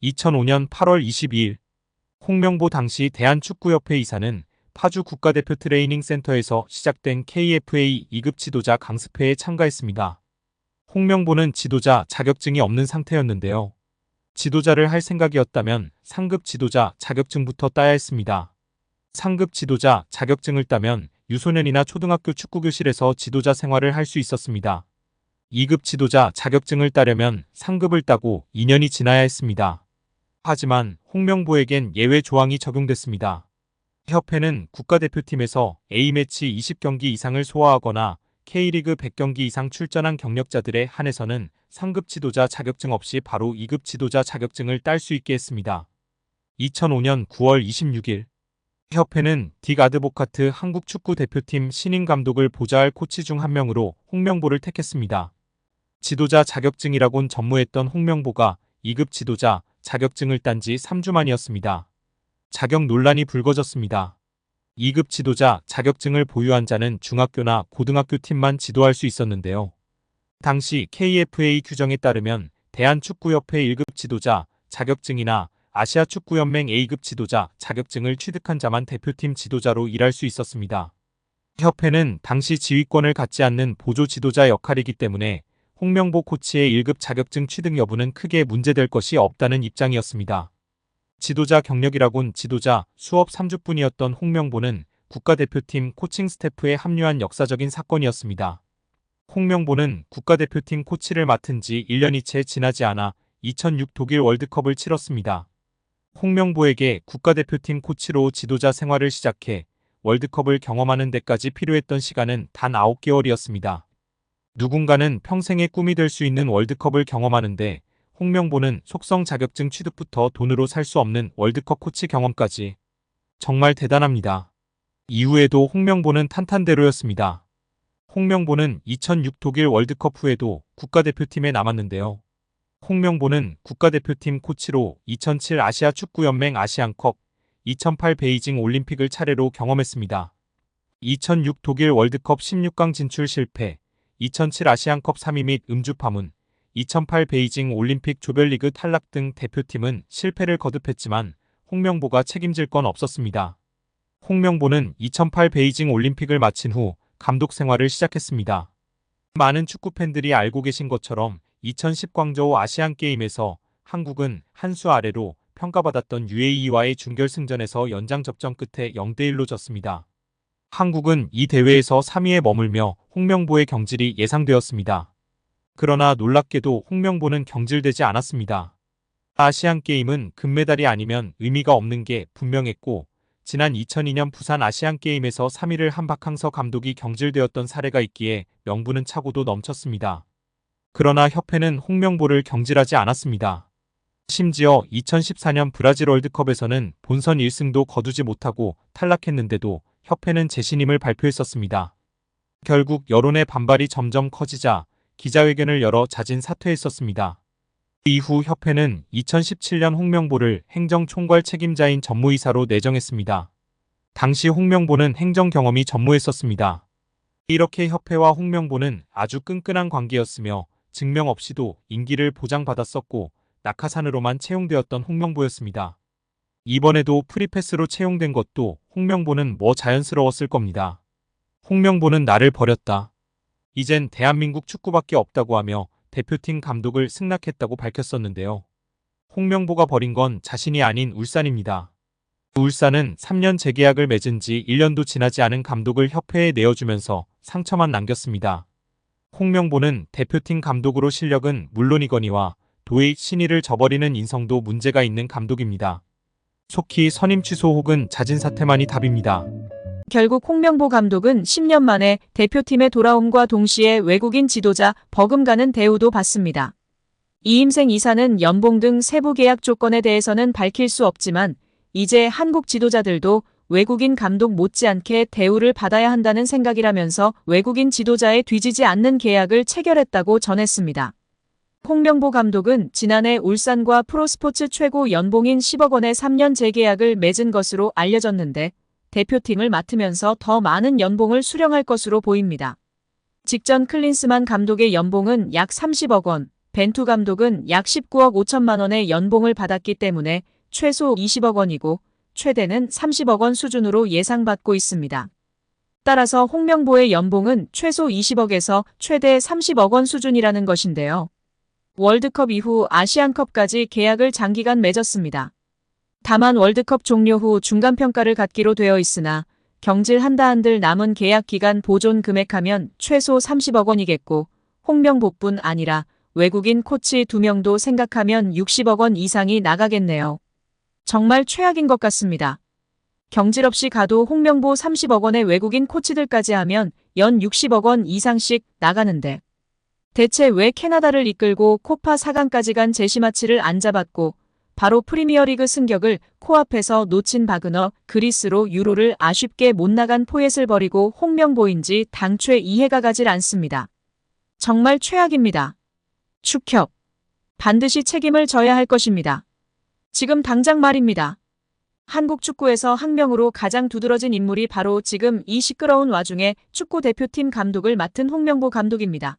2005년 8월 22일 홍명보 당시 대한축구협회 이사는 파주 국가대표 트레이닝 센터에서 시작된 KFA 2급 지도자 강습회에 참가했습니다. 홍명보는 지도자 자격증이 없는 상태였는데요. 지도자를 할 생각이었다면 상급 지도자 자격증부터 따야 했습니다. 상급 지도자 자격증을 따면 유소년이나 초등학교 축구교실에서 지도자 생활을 할 수 있었습니다. 2급 지도자 자격증을 따려면 상급을 따고 2년이 지나야 했습니다. 하지만 홍명보에겐 예외 조항이 적용됐습니다. 협회는 국가대표팀에서 A매치 20경기 이상을 소화하거나 K리그 100경기 이상 출전한 경력자들에 한해서는 상급 지도자 자격증 없이 바로 2급 지도자 자격증을 딸 수 있게 했습니다. 2005년 9월 26일 협회는 딕 아드보카트 한국 축구 대표팀 신인 감독을 보좌할 코치 중 한 명으로 홍명보를 택했습니다. 지도자 자격증이라곤 전무했던 홍명보가 2급 지도자 자격증을 딴 지 3주 만이었습니다. 자격 논란이 불거졌습니다. 2급 지도자 자격증을 보유한 자는 중학교나 고등학교 팀만 지도할 수 있었는데요. 당시 KFA 규정에 따르면 대한축구협회 1급 지도자 자격증이나 아시아축구연맹 A급 지도자 자격증을 취득한 자만 대표팀 지도자로 일할 수 있었습니다. 협회는 당시 지휘권을 갖지 않는 보조 지도자 역할이기 때문에 홍명보 코치의 1급 자격증 취득 여부는 크게 문제될 것이 없다는 입장이었습니다. 지도자 경력이라곤 지도자 수업 3주뿐이었던 홍명보는 국가대표팀 코칭 스태프에 합류한 역사적인 사건이었습니다. 홍명보는 국가대표팀 코치를 맡은 지 1년이 채 지나지 않아 2006 독일 월드컵을 치렀습니다. 홍명보에게 국가대표팀 코치로 지도자 생활을 시작해 월드컵을 경험하는 데까지 필요했던 시간은 단 9개월이었습니다. 누군가는 평생의 꿈이 될 수 있는 월드컵을 경험하는데 홍명보는 속성 자격증 취득부터 돈으로 살 수 없는 월드컵 코치 경험까지. 정말 대단합니다. 이후에도 홍명보는 탄탄대로였습니다. 홍명보는 2006 독일 월드컵 후에도 국가대표팀에 남았는데요. 홍명보는 국가대표팀 코치로 2007 아시아 축구연맹 아시안컵, 2008 베이징 올림픽을 차례로 경험했습니다. 2006 독일 월드컵 16강 진출 실패, 2007 아시안컵 3위 및 음주 파문, 2008 베이징 올림픽 조별리그 탈락 등 대표팀은 실패를 거듭했지만 홍명보가 책임질 건 없었습니다. 홍명보는 2008 베이징 올림픽을 마친 후 감독 생활을 시작했습니다. 많은 축구팬들이 알고 계신 것처럼 2010 광저우 아시안게임에서 한국은 한 수 아래로 평가받았던 UAE와의 준결승전에서 연장 접전 끝에 0대1로 졌습니다. 한국은 이 대회에서 3위에 머물며 홍명보의 경질이 예상되었습니다. 그러나 놀랍게도 홍명보는 경질되지 않았습니다. 아시안게임은 금메달이 아니면 의미가 없는 게 분명했고 지난 2002년 부산 아시안게임에서 3위를 한 박항서 감독이 경질되었던 사례가 있기에 명분은 차고도 넘쳤습니다. 그러나 협회는 홍명보를 경질하지 않았습니다. 심지어 2014년 브라질 월드컵에서는 본선 1승도 거두지 못하고 탈락했는데도 협회는 재신임을 발표했었습니다. 결국 여론의 반발이 점점 커지자 기자회견을 열어 자진 사퇴했었습니다. 이후 협회는 2017년 홍명보를 행정총괄 책임자인 전무이사로 내정했습니다. 당시 홍명보는 행정 경험이 전무했었습니다. 이렇게 협회와 홍명보는 아주 끈끈한 관계였으며 증명 없이도 임기를 보장받았었고 낙하산으로만 채용되었던 홍명보였습니다. 이번에도 프리패스로 채용된 것도 홍명보는 뭐 자연스러웠을 겁니다. 홍명보는 나를 버렸다. 이젠 대한민국 축구밖에 없다고 하며 대표팀 감독을 승낙했다고 밝혔었는데요. 홍명보가 버린 건 자신이 아닌 울산입니다. 울산은 3년 재계약을 맺은 지 1년도 지나지 않은 감독을 협회에 내어주면서 상처만 남겼습니다. 홍명보는 대표팀 감독으로 실력은 물론이거니와 도의 신의를 저버리는 인성도 문제가 있는 감독입니다. 속히 선임 취소 혹은 자진 사퇴만이 답입니다. 결국 홍명보 감독은 10년 만에 대표팀에 돌아옴과 동시에 외국인 지도자 버금가는 대우도 받습니다. 이임생 이사는 연봉 등 세부 계약 조건에 대해서는 밝힐 수 없지만 이제 한국 지도자들도 외국인 감독 못지않게 대우를 받아야 한다는 생각이라면서 외국인 지도자에 뒤지지 않는 계약을 체결했다고 전했습니다. 홍명보 감독은 지난해 울산과 프로스포츠 최고 연봉인 10억 원의 3년 재계약을 맺은 것으로 알려졌는데 대표팀을 맡으면서 더 많은 연봉을 수령할 것으로 보입니다. 직전 클린스만 감독의 연봉은 약 30억 원, 벤투 감독은 약 19억 5천만 원의 연봉을 받았기 때문에 최소 20억 원이고 최대는 30억 원 수준으로 예상받고 있습니다. 따라서 홍명보의 연봉은 최소 20억에서 최대 30억 원 수준이라는 것인데요. 월드컵 이후 아시안컵까지 계약을 장기간 맺었습니다. 다만 월드컵 종료 후 중간평가를 갖기로 되어 있으나 경질 한들 남은 계약 기간 보존 금액하면 최소 30억 원이겠고 홍명보뿐 아니라 외국인 코치 2명도 생각하면 60억 원 이상이 나가겠네요. 정말 최악인 것 같습니다. 경질 없이 가도 홍명보 30억 원의 외국인 코치들까지 하면 연 60억 원 이상씩 나가는데 대체 왜 캐나다를 이끌고 코파 4강까지 간 제시마치를 안 잡았고 바로 프리미어리그 승격을 코앞에서 놓친 바그너 그리스로 유로를 아쉽게 못 나간 포엣을 버리고 홍명보인지 당최 이해가 가질 않습니다. 정말 최악입니다. 축협. 반드시 책임을 져야 할 것입니다. 지금 당장 말입니다. 한국 축구에서 학명으로 가장 두드러진 인물이 바로 지금 이 시끄러운 와중에 축구 대표팀 감독을 맡은 홍명보 감독입니다.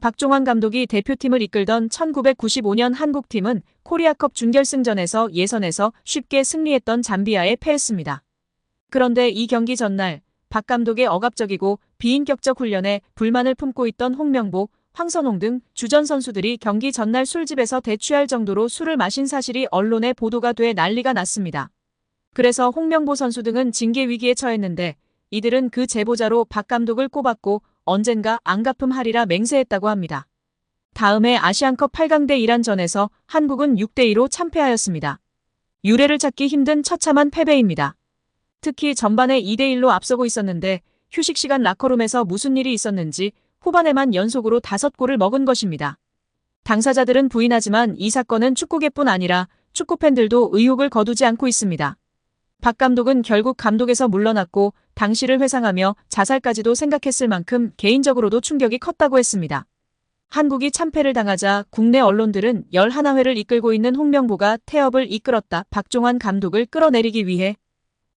박종환 감독이 대표팀을 이끌던 1995년 한국팀은 코리아컵 준결승전에서 예선에서 쉽게 승리했던 잠비아에 패했습니다. 그런데 이 경기 전날 박 감독의 억압적이고 비인격적 훈련에 불만을 품고 있던 홍명보, 황선홍 등 주전 선수들이 경기 전날 술집에서 대취할 정도로 술을 마신 사실이 언론에 보도가 돼 난리가 났습니다. 그래서 홍명보 선수 등은 징계 위기에 처했는데 이들은 그 제보자로 박 감독을 꼽았고 언젠가 안갚음하리라 맹세했다고 합니다. 다음해 아시안컵 8강 대 이란전에서 한국은 6대2로 참패하였습니다. 유례를 찾기 힘든 처참한 패배입니다. 특히 전반에 2대1로 앞서고 있었는데 휴식 시간 라커룸에서 무슨 일이 있었는지 후반에만 연속으로 5골을 먹은 것입니다. 당사자들은 부인하지만 이 사건은 축구계뿐 아니라 축구팬들도 의혹을 거두지 않고 있습니다. 박 감독은 결국 감독에서 물러났고 당시를 회상하며 자살까지도 생각했을 만큼 개인적으로도 충격이 컸다고 했습니다. 한국이 참패를 당하자 국내 언론들은 11회를 이끌고 있는 홍명보가 태업을 이끌었다. 박종환 감독을 끌어내리기 위해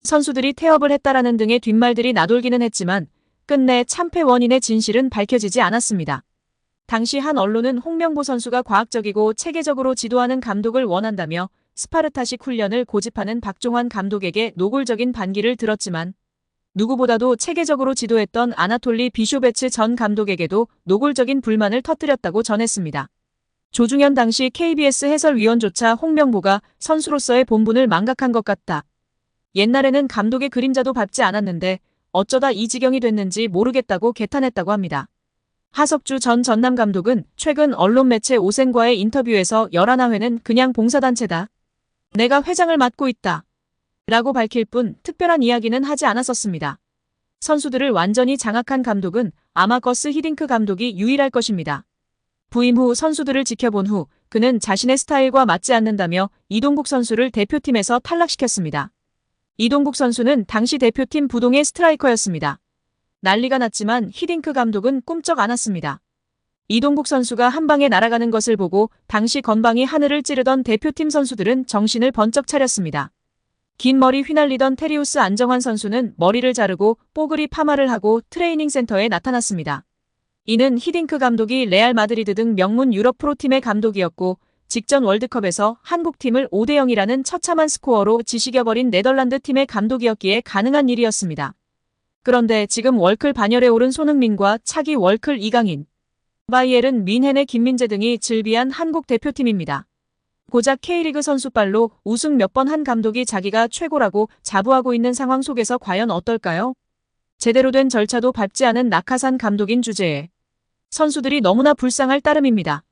선수들이 태업을 했다라는 등의 뒷말들이 나돌기는 했지만 끝내 참패 원인의 진실은 밝혀지지 않았습니다. 당시 한 언론은 홍명보 선수가 과학적이고 체계적으로 지도하는 감독을 원한다며 스파르타식 훈련을 고집하는 박종환 감독에게 노골적인 반기를 들었지만 누구보다도 체계적으로 지도했던 아나톨리 비쇼베츠 전 감독에게도 노골적인 불만을 터뜨렸다고 전했습니다. 조중현 당시 KBS 해설위원조차 홍명보가 선수로서의 본분을 망각한 것 같다. 옛날에는 감독의 그림자도 밟지 않았는데 어쩌다 이 지경이 됐는지 모르겠다고 개탄했다고 합니다. 하석주 전 전남 감독은 최근 언론 매체 오센과의 인터뷰에서 11회는 그냥 봉사단체다. 내가 회장을 맡고 있다. 라고 밝힐 뿐 특별한 이야기는 하지 않았었습니다. 선수들을 완전히 장악한 감독은 아마 거스 히딩크 감독이 유일할 것입니다. 부임 후 선수들을 지켜본 후 그는 자신의 스타일과 맞지 않는다며 이동국 선수를 대표팀에서 탈락시켰습니다. 이동국 선수는 당시 대표팀 부동의 스트라이커였습니다. 난리가 났지만 히딩크 감독은 꿈쩍 않았습니다. 이동국 선수가 한 방에 날아가는 것을 보고 당시 건방이 하늘을 찌르던 대표팀 선수들은 정신을 번쩍 차렸습니다. 긴 머리 휘날리던 테리우스 안정환 선수는 머리를 자르고 뽀글이 파마를 하고 트레이닝 센터에 나타났습니다. 이는 히딩크 감독이 레알 마드리드 등 명문 유럽 프로팀의 감독이었고 직전 월드컵에서 한국팀을 5대0이라는 처참한 스코어로 지식여버린 네덜란드 팀의 감독이었기에 가능한 일이었습니다. 그런데 지금 월클 반열에 오른 손흥민과 차기 월클 이강인, 바이에른 민헨의 김민재 등이 즐비한 한국 대표팀입니다. 고작 K리그 선수빨로 우승 몇 번 한 감독이 자기가 최고라고 자부하고 있는 상황 속에서 과연 어떨까요? 제대로 된 절차도 밟지 않은 낙하산 감독인 주제에 선수들이 너무나 불쌍할 따름입니다.